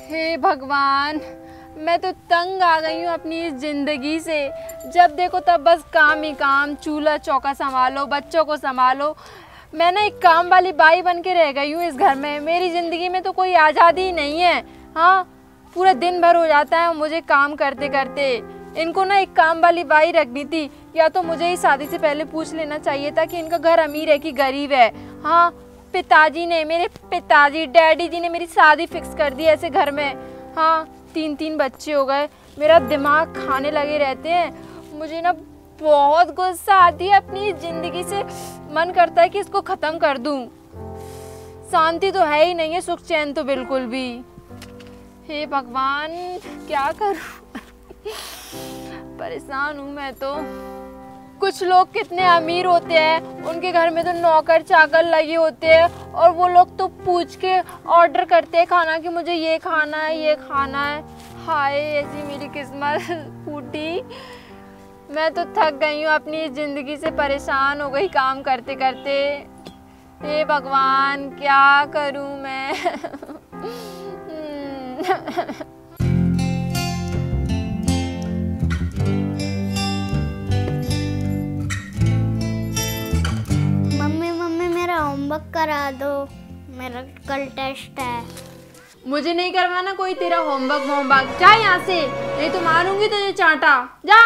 हे भगवान, मैं तो तंग आ गई हूँ अपनी इस जिंदगी से। जब देखो तब बस काम ही काम, चूल्हा चौका संभालो, बच्चों को संभालो। मैं ना एक काम वाली बाई बन के रह गई हूँ इस घर में। मेरी ज़िंदगी में तो कोई आज़ादी ही नहीं है। हाँ, पूरा दिन भर हो जाता है मुझे काम करते करते। इनको ना एक काम वाली बाई रखनी थी, या तो मुझे ही शादी से पहले पूछ लेना चाहिए था कि इनका घर अमीर है कि गरीब है। हाँ, पिताजी ने, मेरे पिताजी डैडी जी ने मेरी शादी फिक्स कर दी ऐसे घर में। हाँ, 3 बच्चे हो गए, मेरा दिमाग खाने लगे रहते हैं। मुझे ना बहुत गुस्सा आती है अपनी ज़िंदगी से। मन करता है कि इसको ख़त्म कर दूं। शांति तो है ही नहीं है, सुख चैन तो बिल्कुल भी। हे भगवान, क्या करूं? परेशान हूँ मैं तो। कुछ लोग कितने अमीर होते हैं, उनके घर में तो नौकर चाकर लगे होते हैं और वो लोग तो पूछ के ऑर्डर करते हैं खाना कि मुझे ये खाना है, ये खाना है। हाय, ऐसी मेरी किस्मत फूटी। मैं तो थक गई हूँ अपनी ज़िंदगी से, परेशान हो गई काम करते करते। हे भगवान, क्या करूँ मैं? मम्मी मेरा होमवर्क करा दो, मेरा कल टेस्ट है। मुझे नहीं करवाना कोई तेरा होमवर्क। जा यहाँ से, नहीं तो मारूंगी तुझे चांटा। जा।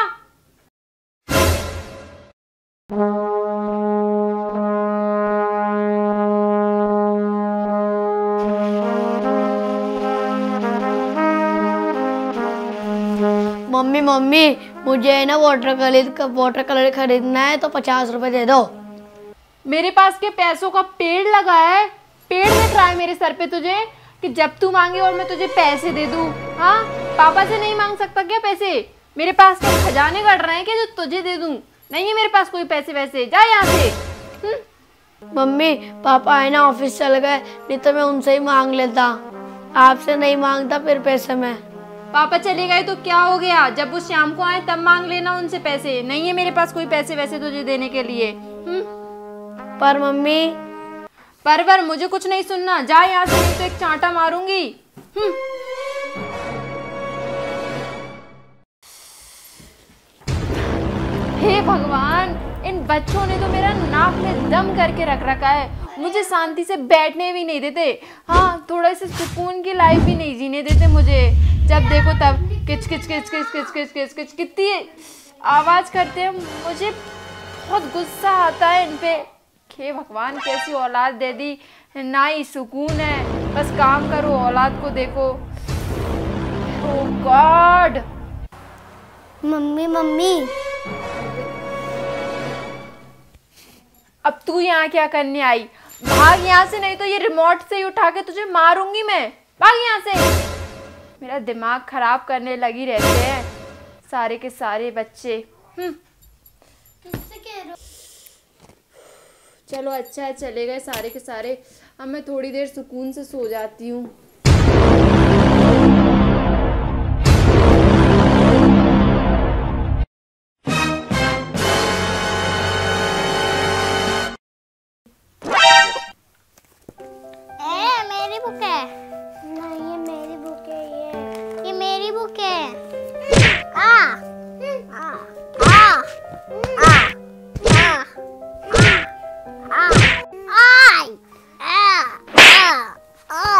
मम्मी मुझे ना वाटर कलर खरीदना है, तो 50 रुपए दे दो। मेरे पास के पैसों का पेड़ लगा है? पेड़ दिख रहा है मेरे सर पे तुझे कि जब तू मांगे और मैं तुझे पैसे दे दूं? हाँ, पापा से नहीं मांग सकता क्या पैसे? मेरे पास क्या खजाने गढ़ रहे हैं क्या जो तुझे दे दूं? नहीं है मेरे पास कोई पैसे वैसे। जा यहाँ से। मम्मी, पापा है ना ऑफिस चल गए, नहीं तो मैं उनसे ही मांग लेता। आपसे नहीं मांगता फिर पैसे मैं। पापा चले गए तो क्या हो गया? जब वो शाम को आए तब मांग लेना उनसे पैसे। नहीं है मेरे पास कोई पैसे वैसे तुझे देने के लिए। पर मम्मी, पर मुझे कुछ नहीं सुनना। जा यहाँ से, नहीं तो एक चांटा मारूंगी। हे भगवान, इन बच्चों ने तो मेरा नाक में दम करके रख रखा है। मुझे शांति से बैठने भी नहीं देते। हाँ, थोड़ा सा सुकून की लाइफ भी नहीं जीने देते मुझे। जब देखो तब किच किच किच किच किच किच किच किच कितनी आवाज़ करते हैं। मुझे बहुत गुस्सा आता है इन पे। हे भगवान, कैसी औलाद दे दी, ना ही सुकून है, बस काम करो, औलाद को देखो। ओह गॉड। मम्मी अब तू यहाँ क्या करने आई? भाग यहाँ से, नहीं तो ये रिमोट से ही उठा के तुझे मारूंगी मैं। भाग यहाँ से। मेरा दिमाग खराब करने लगी रहते हैं सारे के सारे बच्चे। चलो अच्छा है, चले गए सारे के सारे। अब मैं थोड़ी देर सुकून से सो जाती हूँ। मेरी बुक है। नहीं, ये मेरी बुक है। ये मेरी बुक है।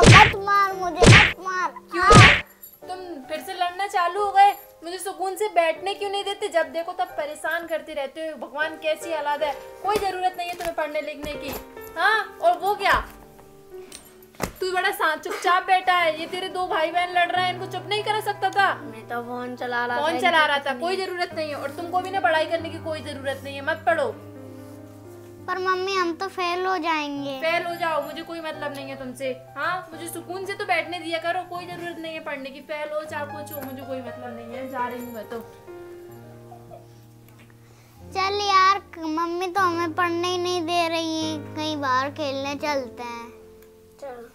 मत मार मुझे, मत मार। क्यों? तुम फिर से लड़ना चालू हो गए? मुझे सुकून से बैठने क्यों नहीं देते? जब देखो तब परेशान करते रहते हो। भगवान, कैसी औलाद है। कोई जरूरत नहीं है तुम्हें पढ़ने लिखने की। हाँ, और वो क्या, तू बड़ा चुपचाप बैठा है। ये तेरे 2 भाई बहन लड़ रहे हैं, इनको चुप नहीं कर सकता था? मैं तो फोन चला रहा था। कोई जरूरत नहीं है। और तुमको भी ना पढ़ाई करने की कोई जरूरत नहीं है, मत पढ़ो। पर मम्मी, हम तो फेल हो जाएंगे। फेल हो जाओ, मुझे कोई मतलब नहीं है तुमसे। हाँ, मुझे सुकून से तो बैठने दिया करो। कोई जरूरत नहीं है पढ़ने की। फेल हो चाहे कुछ हो, मुझे कोई मतलब नहीं है। जा रही हूँ मैं तो। चल यार, मम्मी तो हमें पढ़ने ही नहीं दे रही है। कहीं बाहर खेलने चलते हैं। चल,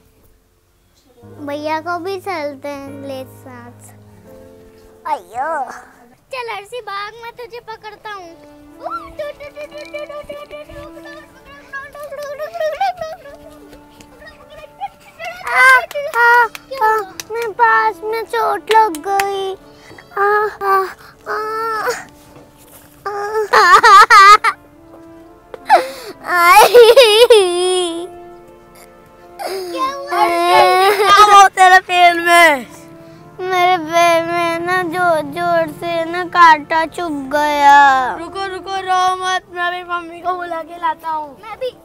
भैया को भी चलते हैं ले साथ। अयो, चल अर्शी भाग, मैं तुझे पकड़ता हूँ। सांस में चोट लग गई। तेरे पैर में? मेरे पैर में ना जोर जोर से ना कांटा चुभ गया। रुको रुको, रो मत, मैं अभी मम्मी को बुला के लाता हूँ। मैं भी।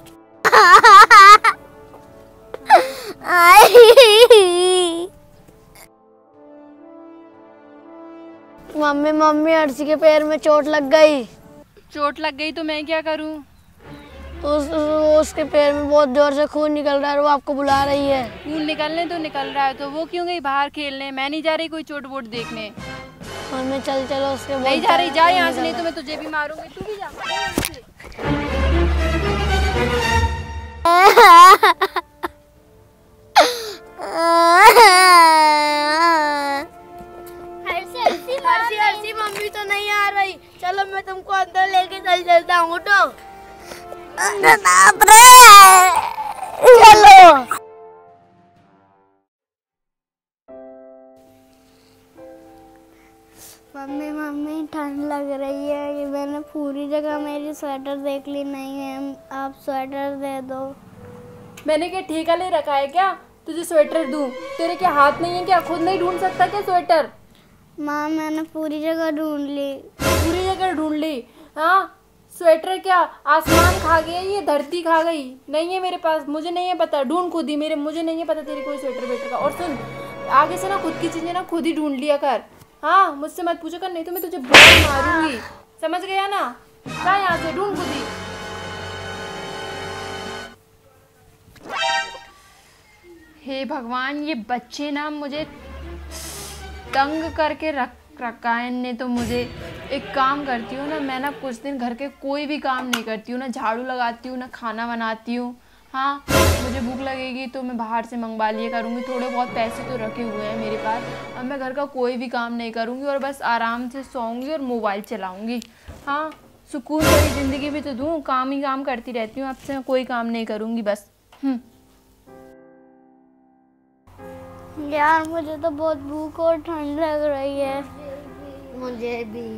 मम्मी मम्मी, अर्शी के पैर में चोट लग गई। चोट लग गई तो मैं क्या करूं? उसके पैर में बहुत जोर से खून निकल रहा है, वो आपको बुला रही है। खून निकलने तो निकल रहा है, तो वो क्यों गई बाहर खेलने? मैं नहीं जा रही कोई चोट वोट देखने। मम्मी चल चलो, उसके नहीं जा रही, जा यहाँ से, नहीं तो मैं तुझे भी मारूंगी। तू भी जा। अर्शी मम्मी तो नहीं आ रही, चलो मैं तुमको अंदर लेके चलता हूँ। उठो चलो। मम्मी मम्मी ठंड लग रही है, ये मैंने पूरी जगह मेरी स्वेटर देख ली नहीं है, आप स्वेटर दे दो। मैंने क्या ठेका ले रखा है क्या तुझे स्वेटर दूं? तेरे क्या हाथ नहीं है क्या? खुद नहीं ढूंढ सकता क्या स्वेटर? माँ मैंने पूरी जगह ढूंढ ली। पूरी जगह ढूंढ ली? हाँ, स्वेटर क्या आसमान खा गया, ये धरती खा गई? नहीं है मेरे पास, मुझे नहीं है पता, ढूंढ खुद ही। मुझे नहीं है पता तेरी कोई स्वेटर वेटर का। और सुन, आगे से ना खुद की चीजें ना खुद ही ढूंढ लिया कर। हाँ, मुझसे मत पूछा कर, नहीं तो मैं तुझे बहुत मारूंगी, समझ गया ना? जा यहाँ से, ढूंढ खुद ही। हे भगवान, ये बच्चे ना मुझे तंग करके रखा है ने। तो मुझे एक काम करती हूँ ना, मैं ना कुछ दिन घर के कोई भी काम नहीं करती हूँ, ना झाड़ू लगाती हूँ, ना खाना बनाती हूँ। हाँ, मुझे भूख लगेगी तो मैं बाहर से मंगवा लिया करूँगी, थोड़े बहुत पैसे तो रखे हुए हैं मेरे पास। अब मैं घर का कोई भी काम नहीं करूँगी और बस आराम से सोऊंगी और मोबाइल चलाऊँगी। हाँ, सुकून भरी ज़िंदगी भी तो दूँ, काम ही काम करती रहती हूँ। अब से मैं कोई काम नहीं करूँगी बस। यार मुझे तो बहुत भूख और ठंड लग रही है। मुझे भी।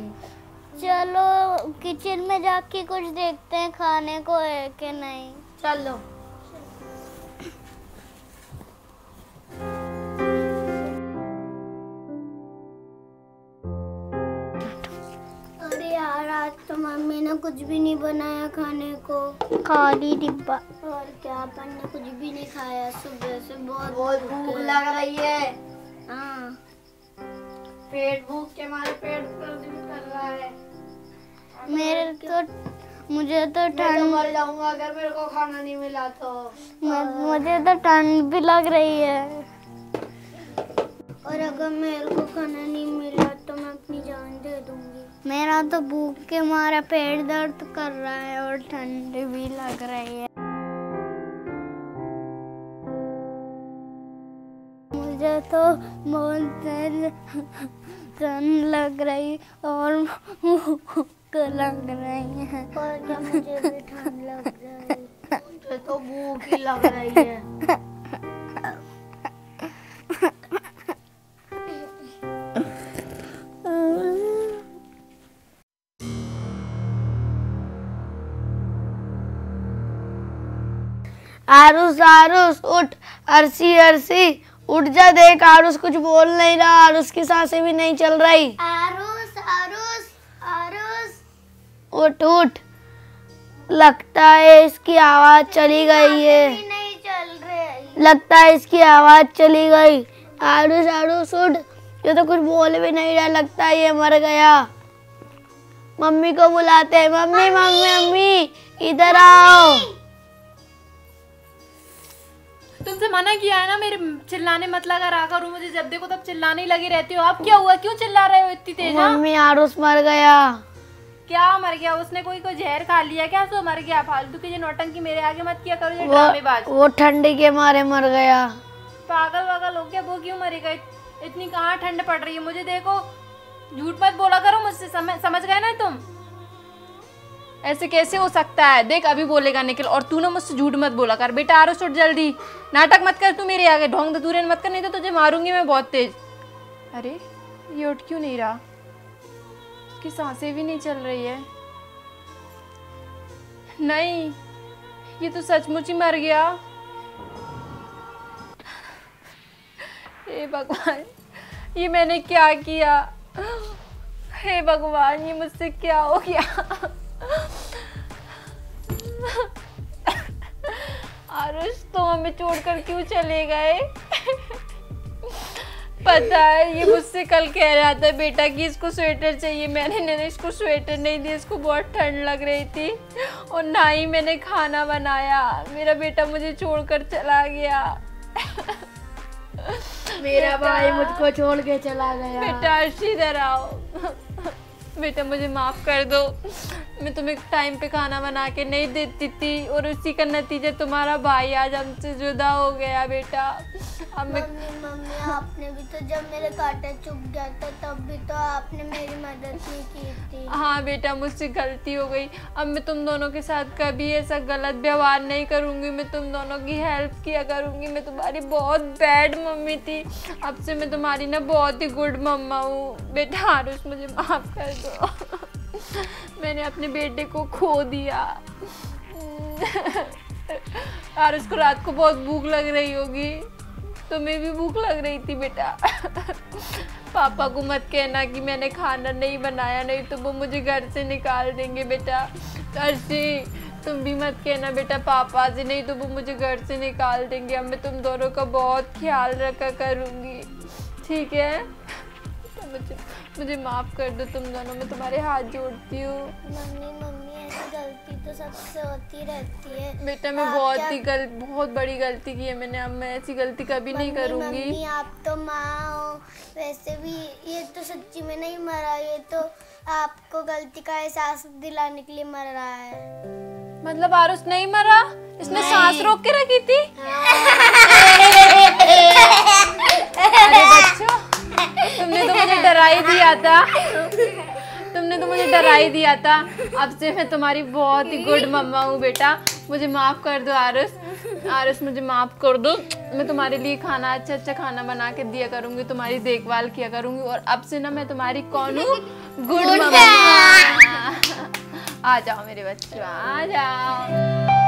चलो किचन में जाके कुछ देखते हैं खाने को है कि नहीं। चलो। अरे यार, आज तो मम्मी ने कुछ भी नहीं बनाया खाने को, खाली डिब्बा। और क्या, अपन ने कुछ भी नहीं खाया सुबह से, बहुत भूख लग रही है। हाँ, पेट भूख के मारे पेट दर्द कर रहा है। मुझे तो मैं ठंड, तो मर जाऊंगा अगर मेरे को खाना नहीं मिला तो। मुझे तो ठंड भी लग रही है, और अगर मेरे को खाना नहीं मिला तो मैं अपनी जान दे दूंगी। मेरा तो भूख के मारा पेट दर्द कर रहा है और ठंड भी लग रही है। मुझे तो बहुत ठंड लग रही और भूख लग रही है। और क्या, मुझे भी ठंड लग रही है। मुझे तो भूख ही लग रही है। आरुष आरुष उठ, अर्शी अर्शी उठ जा, देख आरुष कुछ बोल नहीं रहा, आरुष की सांसें भी नहीं चल रही। आरुष आरुष आरुष उठ उठ, लगता है इसकी आवाज चली गई है। नहीं चल रही, लगता है इसकी आवाज चली गई। आरुष आरुष उठ, ये तो कुछ बोल भी नहीं रहा, लगता है ये मर गया। मम्मी को बुलाते हैं, मम्मी मम्मी मम्मी इधर आओ। तुमसे मना किया है ना, मेरे चिल्लाने मत लगा रहा करो, मुझे जब देखो तब चिल्लाने ही लगी रहती हो। अब क्या हुआ, क्यों चिल्ला रहे हो इतनी तेज? मम्मी आरुष मर गया। क्या मर गया? उसने कोई जहर खा लिया क्या? तो मर गया? फालतू की ये नौटंकी मेरे आगे मत किया करो, ये ड्रामेबाज। वो ठंडी के मारे मर गया। पागल वागल हो गया? वो क्यों मरेगा? इतनी कहाँ ठंड पड़ रही है? मुझे देखो, झूठ मत बोला करो मुझसे, समझ गए ना तुम? ऐसे कैसे हो सकता है? देख अभी बोलेगा निकल, और तू ना मुझसे झूठ मत बोला कर। बेटा आरुष उठ जल्दी, नाटक मत कर तू मेरे आगे, ढोंग धतूरे मत कर, नहीं तो तुझे मारूंगी मैं बहुत तेज। अरे ये उठ क्यों नहीं रहा? उसकी सांसें भी नहीं चल रही है। नहीं, ये तो सचमुच ही मर गया। हे भगवान, ये मैंने क्या किया? हे भगवान, ये मुझसे क्या हो गया? आरुष तो हमें छोड़कर क्यों चले गए? पता है, ये मुझसे कल कह रहा था बेटा कि इसको स्वेटर चाहिए। मैंने इसको स्वेटर नहीं दिया, इसको बहुत ठंड लग रही थी और ना ही मैंने खाना बनाया। मेरा बेटा मुझे छोड़कर चला गया। मेरा भाई मुझको छोड़ के चला गया। बेटा इधर आओ। बेटा मुझे माफ कर दो, मैं तुम्हें टाइम पे खाना बना के नहीं देती थी और उसी का नतीजा तुम्हारा भाई आज हमसे जुदा हो गया। बेटा अब मैं मम्मी आपने भी तो जब मेरे कांटा चुभ गया था तब भी तो आपने मेरी मदद नहीं की थी। हाँ बेटा, मुझसे गलती हो गई। अब मैं तुम दोनों के साथ कभी ऐसा गलत व्यवहार नहीं करूँगी। मैं तुम दोनों की हेल्प किया करूँगी। मैं तुम्हारी बहुत बैड मम्मी थी, अब से मैं तुम्हारी ना बहुत ही गुड मम्मा हूँ। बेटा आरुष मुझे माफ़ कर दो। मैंने अपने बेटे को खो दिया। आरुष को रात को बहुत भूख लग रही होगी, तुम्हें भी भूख लग रही थी बेटा। पापा को मत कहना कि मैंने खाना नहीं बनाया, नहीं तो वो मुझे घर से निकाल देंगे बेटा। अर्शी तुम भी मत कहना बेटा पापा से, नहीं तो वो मुझे घर से निकाल देंगे। अब मैं तुम दोनों का बहुत ख्याल रखा करूँगी, ठीक है? तो मुझे माफ़ कर दो तुम दोनों, मैं तुम्हारे हाथ जोड़ती हूँ। मम्मी ऐसी गलती तो सबसे होती रहती है बेटा मैं बहुत बड़ी गलती की है मैंने। अब मैं ऐसी गलती कभी नहीं करूँगी। मम्मी आप तो माँ हो, वैसे भी ये तो सच्ची में नहीं मरा, ये तो आपको गलती का एहसास दिलाने के लिए मर रहा है। मतलब आरुष नहीं मरा? इसने सांस रोक के रखी थी? अरे बच्चों, तुमने तो मुझे डरा ही दिया था। तुमने तो मुझे डरा ही दिया था। अब से मैं तुम्हारी बहुत ही गुड मम्मा हूँ बेटा। मुझे माफ़ कर दो आरुष मुझे माफ़ कर दो। मैं तुम्हारे लिए खाना अच्छा खाना बना के दिया करूँगी, तुम्हारी देखभाल किया करूँगी और अब से ना मैं तुम्हारी कौन हूँ? गुड मम्मा। आ जाओ मेरे बच्चों, आ जाओ।